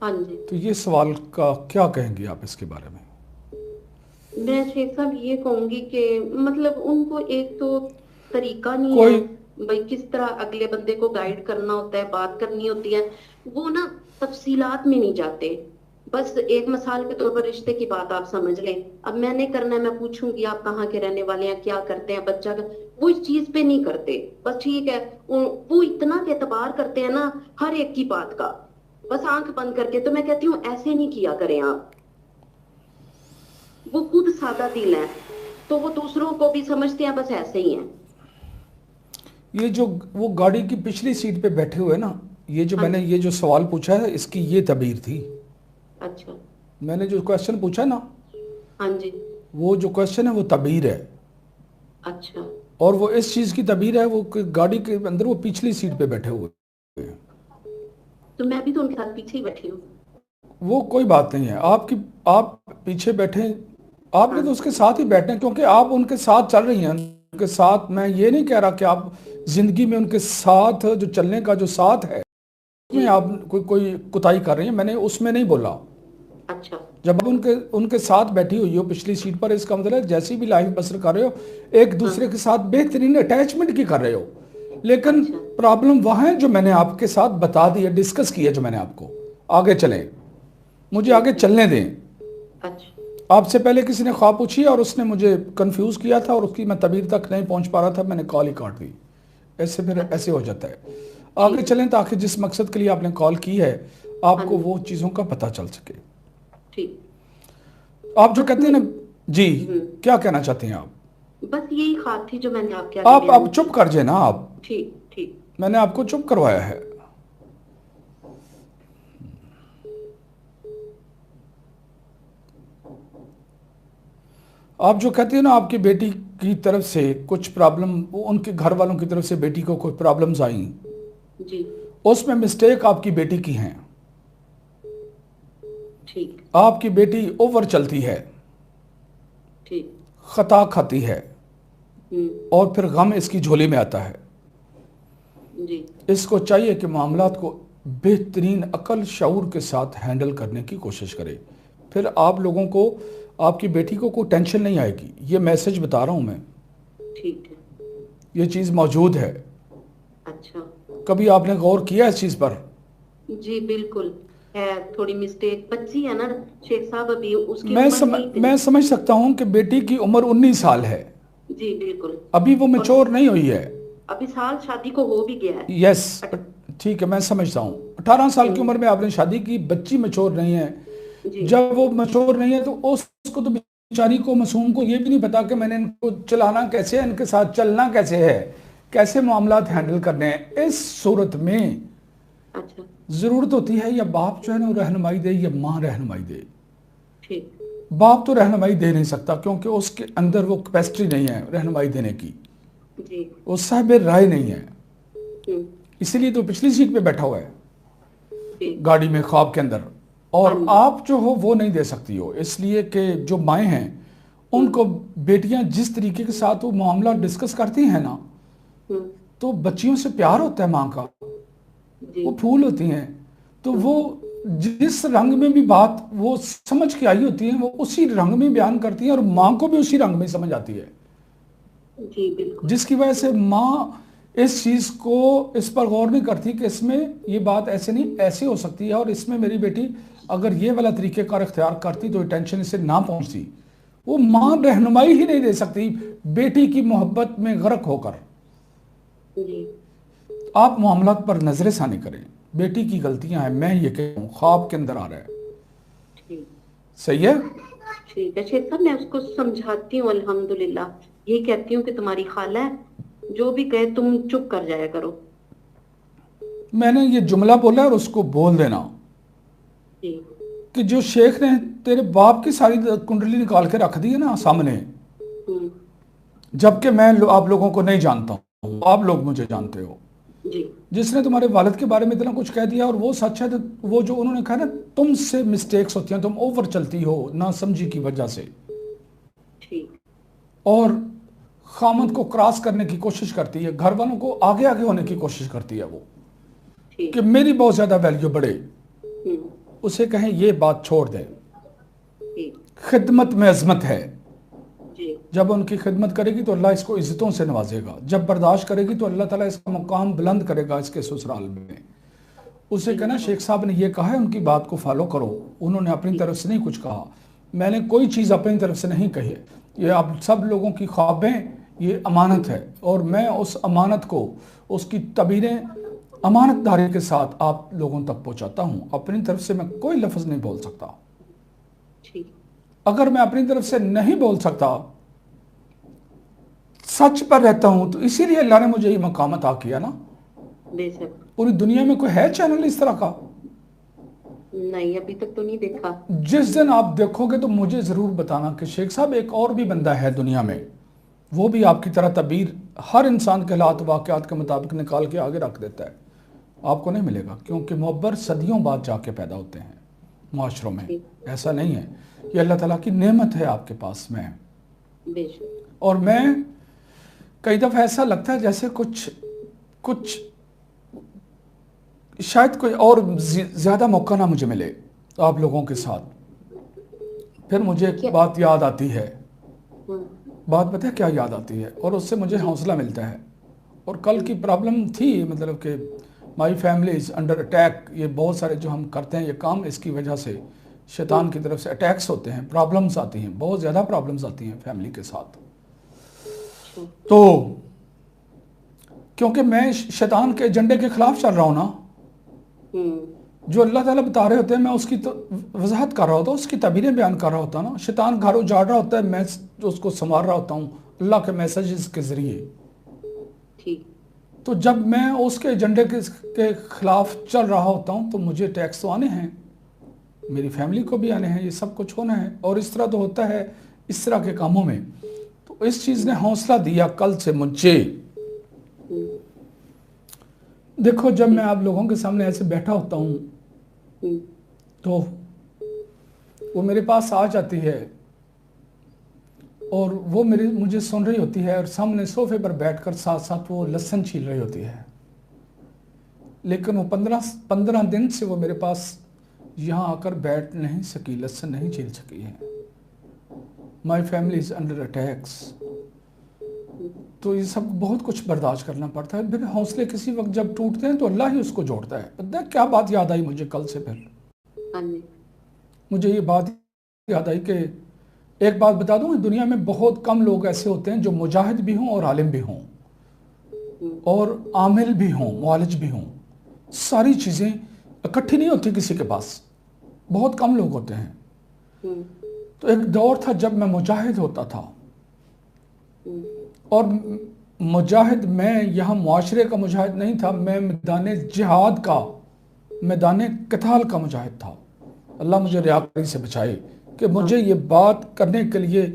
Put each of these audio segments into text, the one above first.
ہاں جی. تو یہ سوال کا کیا کہیں گی آپ اس کے بارے میں؟ میں شیخ صاحب یہ کہوں گی کہ مطلب ان کو ایک تو طریقہ نہیں ہے کوئی بھائی کس طرح اگلے بندے کو گائیڈ کرنا ہوتا ہے، بات کرنی ہوتی ہے. وہ نا تفصیلات میں نہیں جاتے. بس ایک مثال کے طور پر رشتے کی بات آپ سمجھ لیں. اب میں نے کرنا ہے، میں پوچھوں گی آپ کہاں کے رہنے والے ہیں، کیا کرتے ہیں، بچہ کا، وہ اس چیز پہ نہیں کرتے. بس ٹھیک ہے، وہ اتنا اعتبار کرتے ہیں نا ہر ایک کی بات کا، بس آنکھ بند کر کے. تو میں کہتی ہوں ایسے نہیں کیا کریں آپ. وہ خود سادہ دل ہے تو وہ دوسروں کو بھی سمجھتے ہیں بس ایسے ہی ہیں. یہ جو وہ گاڑی کی پچھلی سیٹ پہ بیٹھے ہوئے نا، یہ جو ہاں میں نے جی. یہ جو سوال پوچھا ہے اس کی یہ تعبیر تھی. اچھا. میں نے جو کوشچن پوچھا نا، ہاں جی. وہ جو کوشچن ہے وہ تعبیر ہے. اچھا. اور وہ اس چیز کی تعبیر ہے، وہ کہ گاڑی کے اندر وہ پچھلی سیٹ پہ بیٹھے ہوئے ہیں. تو میں بھی تو ان کے ساتھ پیچھے ہی بیٹھی ہوں. وہ کوئی بات نہیں ہے آپ پیچھے بیٹھیں. آپ نے ہاں. تو اس کے ساتھ ہی بیٹھنا ہے کیونکہ آپ ان کے ساتھ چل رہی ہیں. ان کے ساتھ میں یہ نہیں کہہ رہا کہ آپ زندگی میں ان کے ساتھ جو چلنے کا جو ساتھ ہے اس میں جی. آپ کوئی کوتاہی کر رہی ہیں. میں نے اس میں نہیں بولا. اچھا. جب ان کے ساتھ بیٹھی ہوئی ہو پچھلی سیٹ پر، اس کا مطلب ہے جیسی بھی لائف بسر کر رہے ہو ایک ہاں. دوسرے کے ساتھ بہترین اٹیچمنٹ کی کر رہے ہو. لیکن اچھا. پرابلم وہاں ہے جو میں نے آپ کے ساتھ بتا دی ہے، ڈسکس کی ہے جو میں نے آپ کو. آگے چلیں، مجھے آگے ٹھیک ہے. چلنے دیں. اچھا. آپ سے پہلے کسی نے خواب پوچھی اور اس نے مجھے کنفیوز کیا تھا اور اس کی میں تعبیر تک نہیں پہنچ پا رہا تھا، میں نے کال ہی کاٹ دی. ایسے پھر اچھا. ایسے ہو جاتا ہے. آگے ٹھیک ہے. چلیں تاکہ جس مقصد کے لیے آپ نے کال کی ہے آپ ہاں کو جی. وہ چیزوں کا پتہ چل سکے. ٹھیک. آپ جو بس کہتے ہیں میں نا، جی ہوں کیا کہنا چاہتے ہیں آپ؟ بس یہی خواب تھی جو میں نے آپ کے آگے آپ بیان کی. چپ کر جائیں نا آپ. ٹھیک ٹھیک. میں نے آپ کو چپ کروایا ہے. آپ جو کہتے ہیں نا آپ کی بیٹی کی طرف سے کچھ پرابلم، ان کے گھر والوں کی طرف سے بیٹی کو کوئی پرابلمز آئیں، جی. اس میں مسٹیک آپ کی بیٹی کی ہیں. ٹھیک. آپ کی بیٹی اوور چلتی ہے، ٹھیک. خطا کھاتی ہے ہوں. اور پھر غم اس کی جھولی میں آتا ہے. جی. اس کو چاہیے کہ معاملات کو بہترین عقل شعور کے ساتھ ہینڈل کرنے کی کوشش کرے. پھر آپ لوگوں کو، آپ کی بیٹی کو کوئی ٹینشن نہیں آئے گی. یہ میسج بتا رہا ہوں میں، ٹھیک ہے. یہ چیز موجود ہے. اچھا. کبھی آپ نے غور کیا اس چیز پر؟ جی بالکل ہے. تھوڑی مسٹیک بچی ہے نا شیخ صاحب، ابھی اس کی عمر نہیں اتنی. میں سمجھ سکتا ہوں کہ بیٹی کی عمر 19 سال ہے، جی بالکل. ابھی وہ اور میچور نہیں ہوئی ہے. ابھی سال شادی کو ہو بھی گیا ہے. یس، ٹھیک ہے، میں سمجھتا ہوں. 18 سال کی ہوں. عمر میں آپ نے شادی کی، بچی میچور نہیں ہے. جی. جب وہ میچور نہیں ہے تو اس کو تو بیچاری کو، معصوم کو یہ بھی نہیں پتا کہ میں نے ان کو چلانا کیسے ہے، ان کے ساتھ چلنا کیسے ہے، کیسے معاملات ہینڈل کرنے ہیں. اس صورت میں اچھا. ضرورت ہوتی ہے یا باپ جو ہے نا وہ رہنمائی دے یا ماں رہنمائی دے. ٹھیک. باپ تو رہنمائی دے نہیں سکتا کیونکہ اس کے اندر وہ کیپیسٹی نہیں ہے رہنمائی دینے کی، جی. وہ صاحب رائے نہیں ہے. ہوں. اسی لیے تو پچھلی سیٹ پہ بیٹھا ہوا ہے ٹھیک. گاڑی میں خواب کے اندر. اور ہاں جی. آپ جو ہو وہ نہیں دے سکتی ہو، اس لیے کہ جو مائیں ہیں ان ہوں. کو بیٹیاں جس طریقے کے ساتھ وہ معاملہ ڈسکس کرتی ہیں نا، ہوں. تو بچیوں سے پیار ہوتا ہے ماں کا، جی. وہ پھول ہوتی ہیں. تو ہوں. وہ جس رنگ میں بھی بات وہ سمجھ کے آئی ہوتی ہیں وہ اسی رنگ میں بیان کرتی ہیں اور ماں کو بھی اسی رنگ میں سمجھ آتی ہے، جی بالکل. جس کی وجہ سے ماں اس چیز کو اس پر غور نہیں کرتی کہ اس میں یہ بات ایسے نہیں ایسے ہو سکتی ہے، اور اس میں میری بیٹی اگر یہ والا طریقہ کار اختیار کرتی تو ٹینشن اسے نہ پہنچتی. وہ ماں رہنمائی ہی نہیں دے سکتی بیٹی کی محبت میں غرق ہو کر. جی. آپ معاملات پر نظر ثانی کریں. بیٹی کی غلطیاں ہیں، میں یہ کہوں خواب کے اندر آ رہا ہے. ٹھیک. صحیح ہے. ٹھیک ہے شیخ صاحب، میں اس کو سمجھاتی ہوں الحمدللہ. یہی کہتی ہوں کہ تمہاری خالہ ہے، جو بھی کہے تم چپ کر جایا کرو. میں نے یہ جملہ بولا اور اس کو بول دینا جی. کہ جو شیخ نے تیرے باپ کی ساری کنڈلی نکال کے رکھ دی ہے نا سامنے، ہوں. جبکہ میں آپ لوگوں کو نہیں جانتا ہوں، آپ لوگ مجھے جانتے ہو. جی. جس نے تمہارے والد کے بارے میں اتنا کچھ کہہ دیا اور وہ سچ ہے، تو وہ جو انہوں نے کہا نا تم سے مسٹیکس ہوتی ہیں، تم اوور چلتی ہو نہ سمجھی کی وجہ سے، ٹھیک. اور خامد کو کراس کرنے کی کوشش کرتی ہے، گھر والوں کو آگے ہونے کی کوشش کرتی ہے وہ، ٹھیک. کہ میری بہت زیادہ ویلیو بڑھے. ہوں. اسے کہیں یہ بات چھوڑ دے، جی خدمت میں عظمت ہے، جی جب ان کی خدمت کرے گی تو اللہ اس کو عزتوں سے نوازے گا، جب برداشت کرے گی تو اللہ تعالیٰ اس کا مقام بلند کرے گا اس کے سسرال میں۔ اسے کہنا شیخ صاحب نے یہ کہا ہے، ان کی بات کو فالو کرو، انہوں نے اپنی طرف سے نہیں کچھ کہا، میں نے کوئی چیز اپنی طرف سے نہیں کہی ہے، یہ آپ سب لوگوں کی خوابیں، یہ امانت ہے، اور میں اس امانت کو، اس کی تعبیریں امانت داری کے ساتھ آپ لوگوں تک پہنچاتا ہوں، اپنی طرف سے میں کوئی لفظ نہیں بول سکتا۔ ٹھیک اگر میں اپنی طرف سے نہیں بول سکتا، سچ پر رہتا ہوں، تو اسی لیے اللہ نے مجھے یہ مقام عطا کیا نا۔ بے شک، پوری دنیا میں کوئی ہے چینل اس طرح کا؟ نہیں ابھی تک تو نہیں دیکھا۔ جس دن آپ دیکھو گے تو مجھے ضرور بتانا کہ شیخ صاحب ایک اور بھی بندہ ہے دنیا میں، وہ بھی آپ کی طرح تعبیر ہر انسان کے حالات واقعات کے مطابق نکال کے آگے رکھ دیتا ہے۔ آپ کو نہیں ملے گا، کیونکہ معبر صدیوں بعد جا کے پیدا ہوتے ہیں معاشروں میں، ایسا نہیں ہے، یہ اللہ تعالیٰ کی نعمت ہے آپ کے پاس میں۔ بے شک، اور میں کئی دفعہ ایسا لگتا ہے جیسے کچھ شاید کوئی اور زیادہ موقع نہ مجھے ملے آپ لوگوں کے ساتھ۔ پھر مجھے ایک کیا؟ بات یاد آتی ہے، ہوں، بات پتہ ہے کیا یاد آتی ہے، اور اس سے مجھے حوصلہ ملتا ہے۔ اور کل کی پرابلم تھی، مطلب کہ my family is under attack, یہ بہت سارے جو ہم کرتے ہیں یہ کام، اس کی وجہ سے شیطان کی طرف سے اٹیکس ہوتے ہیں، پرابلمز آتی ہیں، بہت زیادہ پرابلمز آتی ہیں فیملی کے ساتھ۔ اچھا، تو کیونکہ میں شیطان کے ایجنڈے کے خلاف چل رہا ہوں نا، ہوں، جو اللہ تعالیٰ بتا رہے ہوتے ہیں میں اس کی تو وضاحت کر رہا ہوتا ہوں، اس کی تعبیریں بیان کر رہا ہوتا ہوں نا۔ شیطان گھر اجاڑ رہا ہوتا ہے، میں اس کو سنوار رہا ہوتا ہوں اللہ کے میسیجز کے ذریعے۔ ٹھیک، تو جب میں اس کے ایجنڈے کے خلاف چل رہا ہوتا ہوں تو مجھے ٹیکس تو آنے ہیں، میری فیملی کو بھی آنے ہیں، یہ سب کچھ ہونا ہے، اور اس طرح تو ہوتا ہے اس طرح کے کاموں میں۔ تو اس چیز نے حوصلہ دیا کل سے مجھے۔ ہوں، دیکھو جب میں آپ لوگوں کے سامنے ایسے بیٹھا ہوتا ہوں ہوں، تو وہ میرے پاس آ جاتی ہے اور وہ مجھے سن رہی ہوتی ہے، اور سامنے صوفے پر بیٹھ کر ساتھ ساتھ وہ لہسن چھیل رہی ہوتی ہے، لیکن وہ 15 دن سے وہ میرے پاس یہاں آ کر بیٹھ نہیں سکی، لہسن نہیں چھیل سکی ہے۔ My family is under attacks. تو یہ سب بہت کچھ برداشت کرنا پڑتا ہے، پھر حوصلے کسی وقت جب ٹوٹتے ہیں تو اللہ ہی اس کو جوڑتا ہے۔ پتہ ہے کیا بات یاد آئی مجھے کل سے؟ پھر ہاں جی، مجھے یہ بات یاد آئی کہ ایک بات بتا دوں، دنیا میں بہت کم لوگ ایسے ہوتے ہیں جو مجاہد بھی ہوں اور عالم بھی ہوں اور عامل بھی ہوں، معالج بھی ہوں، ساری چیزیں اکٹھی نہیں ہوتی کسی کے پاس، بہت کم لوگ ہوتے ہیں۔ ہوں، تو ایک دور تھا جب میں مجاہد ہوتا تھا، ہوں، اور مجاہد میں یہاں معاشرے کا مجاہد نہیں تھا، میں میدان جہاد کا، میدان قتال کا مجاہد تھا۔ اللہ مجھے ریاکاری سے بچائے کہ مجھے یہ بات کرنے کے لیے،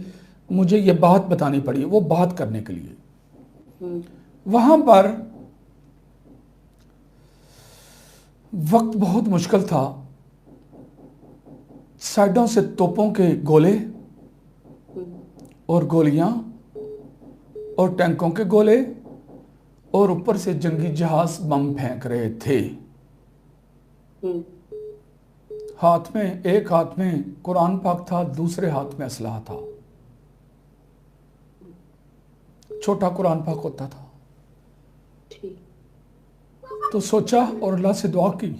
مجھے یہ بات بتانی پڑی، وہ بات کرنے کے لیے۔ ہوں، وہاں پر وقت بہت مشکل تھا، سائڈوں سے توپوں کے گولے اور گولیاں اور ٹینکوں کے گولے، اور اوپر سے جنگی جہاز بم پھینک رہے تھے۔ ہوں، ایک ہاتھ میں قرآن پاک تھا، دوسرے ہاتھ میں اسلحہ تھا، چھوٹا قرآن پاک ہوتا تھا۔ ٹھیک، تو سوچا اور اللہ سے دعا کی،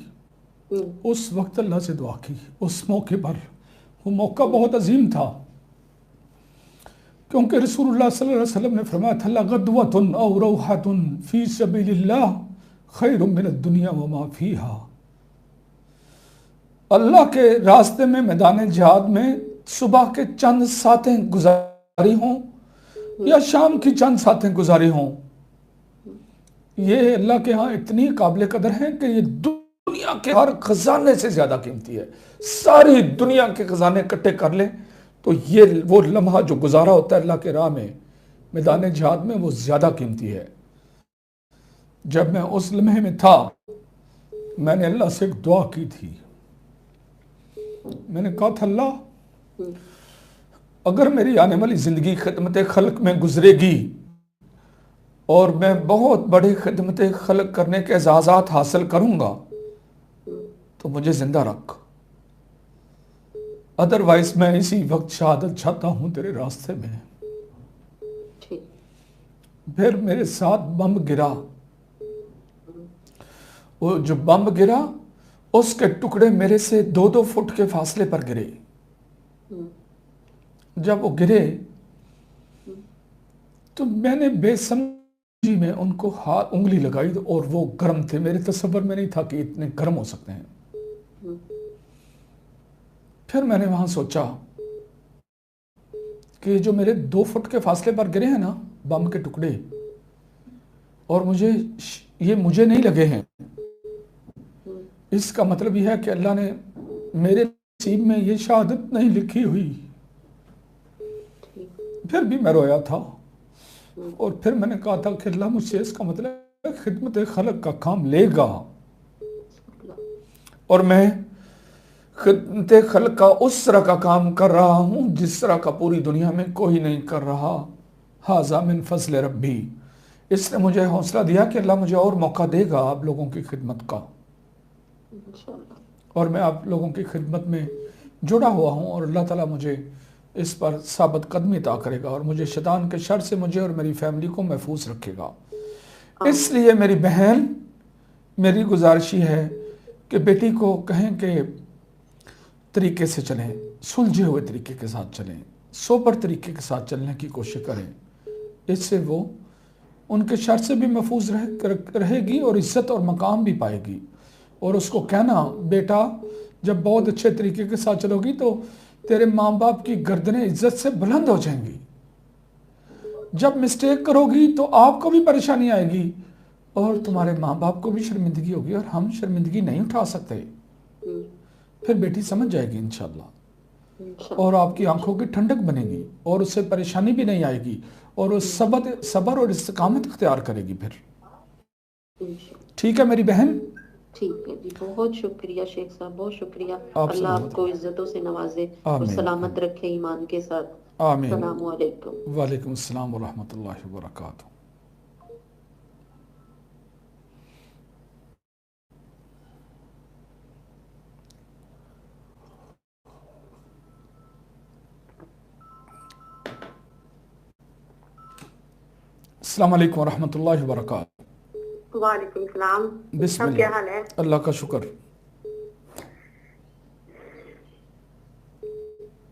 ہوں، اس وقت اللہ سے دعا کی، اس موقع پر، وہ موقع بہت عظیم تھا، کیونکہ رسول اللہ صلی اللہ علیہ وسلم نے فرمایا تھا لَغَدْوَةٌ أَوْ رَوْحَةٌ فِي سَبِيلِ اللَّهِ خَيْرٌ مِّنَ الدُّنْيَا وَمَا فِيهَا۔ اللہ کے راستے میں میدان جہاد میں صبح کے چند ساتیں گزاری ہوں یا شام کی چند ساتیں گزاری ہوں، یہ اللہ کے ہاں اتنی قابل قدر ہیں کہ یہ دنیا کے ہر خزانے سے زیادہ قیمتی ہے۔ ساری دنیا کے خزانے اکٹھے کر لیں تو یہ وہ لمحہ جو گزارا ہوتا ہے اللہ کے راہ میں میدان جہاد میں، وہ زیادہ قیمتی ہے۔ جب میں اس لمحے میں تھا، میں نے اللہ سے ایک دعا کی تھی، میں نے کہا تھا اللہ اگر میری آنے والی زندگی خدمت خلق میں گزرے گی اور میں بہت بڑی خدمت خلق کرنے کے اعزازات حاصل کروں گا تو مجھے زندہ رکھ، ادروائز میں اسی وقت شہادت چاہتا ہوں تیرے راستے میں۔ ٹھیک۔ پھر میرے ساتھ بم گرا، وہ جو بم گرا اس کے ٹکڑے میرے سے 2-2 فٹ کے فاصلے پر گرے۔ جب وہ گرے تو میں نے بے سمجھی میں ان کو انگلی لگائی اور وہ گرم تھے، میرے تصور میں نہیں تھا کہ اتنے گرم ہو سکتے ہیں۔ پھر میں نے وہاں سوچا کہ جو میرے 2 فٹ کے فاصلے پر گرے ہیں نا بم کے ٹکڑے، اور یہ مجھے نہیں لگے ہیں، اس کا مطلب یہ ہے کہ اللہ نے میرے نصیب میں یہ شہادت نہیں لکھی ہوئی۔ پھر بھی میں رویا تھا، اور پھر میں نے کہا تھا کہ اللہ مجھ سے اس کا مطلب خدمت خلق کا کام لے گا، اور میں خدمت خلق کا اس طرح کا کام کر رہا ہوں جس طرح کا پوری دنیا میں کوئی نہیں کر رہا۔ ھذا من فضل ربی، اس نے مجھے حوصلہ دیا کہ اللہ مجھے اور موقع دے گا آپ لوگوں کی خدمت کا، اور میں آپ لوگوں کی خدمت میں جڑا ہوا ہوں، اور اللہ تعالیٰ مجھے اس پر ثابت قدمی عطا کرے گا، اور مجھے شیطان کے شر سے مجھے اور میری فیملی کو محفوظ رکھے گا۔ اس لیے میری بہن، میری گزارش یہ ہے کہ بیٹی کو کہیں کہ طریقے سے چلیں، سلجھے ہوئے طریقے کے ساتھ چلیں، سوبر طریقے کے ساتھ چلنے کی کوشش کریں، اس سے وہ ان کے شر سے بھی محفوظ رہے گی اور عزت اور مقام بھی پائے گی۔ اور اس کو کہنا بیٹا جب بہت اچھے طریقے کے ساتھ چلو گی تو تیرے ماں باپ کی گردنیں عزت سے بلند ہو جائیں گی، جب مسٹیک کرو گی تو آپ کو بھی پریشانی آئے گی اور تمہارے ماں باپ کو بھی شرمندگی ہوگی، اور ہم شرمندگی نہیں اٹھا سکتے۔ پھر بیٹی سمجھ جائے گی انشاءاللہ، اور آپ کی آنکھوں کی ٹھنڈک بنے گی، اور اس سے پریشانی بھی نہیں آئے گی، اور وہ صبر اور استقامت اختیار کرے گی پھر۔ ٹھیک ہے میری بہن؟ ٹھیک ہے جی، بہت شکریہ شیخ صاحب، بہت شکریہ۔ آپ سے اللہ آپ بہت کو عزتوں سے نوازے اور آمین، سلامت رکھے ایمان کے ساتھ۔ آمین۔ السلام علیکم۔ وعلیکم السلام ورحمۃ اللہ وبرکاتہ۔ السلام علیکم ورحمۃ اللہ وبرکاتہ۔ وعلیکم السلام۔ بسم سب کیا اللہ، حال ہے؟ اللہ کا شکر۔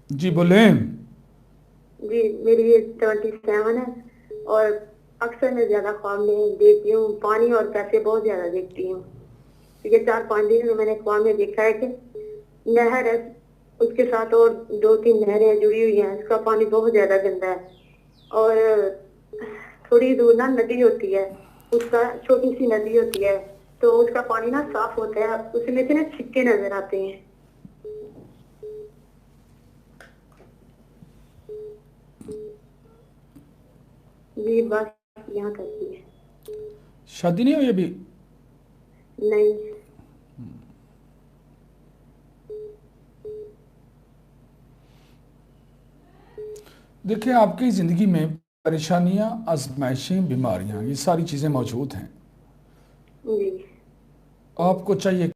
جی بولیں۔ جی میری ایج 27 ہے، اور اکثر میں زیادہ خواب میں دیکھتی ہوں، پانی اور پیسے بہت زیادہ دیکھتی ہوں۔ یہ 4-5 دن میں میں نے خواب میں دیکھا ہے کہ نہر ہے، اس کے ساتھ اور 2-3 نہریں جڑی ہوئی ہیں، اس کا پانی بہت زیادہ گندا ہے، اور تھوڑی دور نا ندی ہوتی ہے، اس کا چھوٹی سی ندی ہوتی ہے، تو اس کا پانی نا صاف ہوتا ہے، اس میں سے نا چھکے نظر آتے ہیں۔ جی بس یہاں کرتی ہے۔ شادی نہیں ہوئی ابھی؟ نہیں۔ دیکھیں آپ کی زندگی میں پریشانیاں، آزمائشیں، بیماریاں، یہ ساری چیزیں موجود ہیں۔ جی آپ کو چاہیے